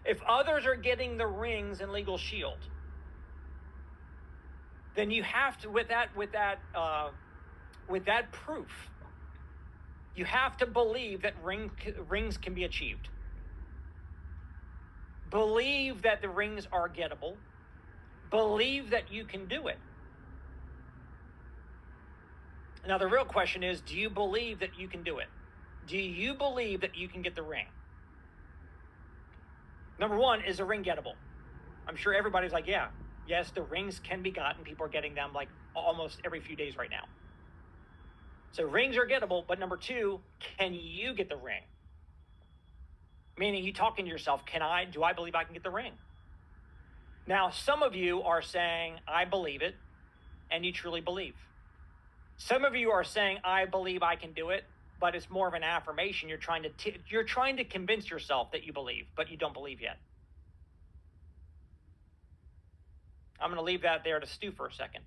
If others are getting the rings in Legal Shield, then you have to, with that proof, you have to believe that rings can be achieved. Believe that the rings are gettable. Believe that you can do it. Now, the real question is, do you believe that you can do it? Do you believe that you can get the ring? Number one, is the ring gettable? I'm sure everybody's like, yeah, yes, the rings can be gotten. People are getting them like almost every few days right now. So rings are gettable, but number two, can you get the ring? Meaning you talking to yourself, do I believe I can get the ring? Now, some of you are saying, I believe it, and you truly believe. Some of you are saying, I believe I can do it, but it's more of an affirmation. You're trying to convince yourself that you believe, but you don't believe yet. I'm going to leave that there to stew for a second.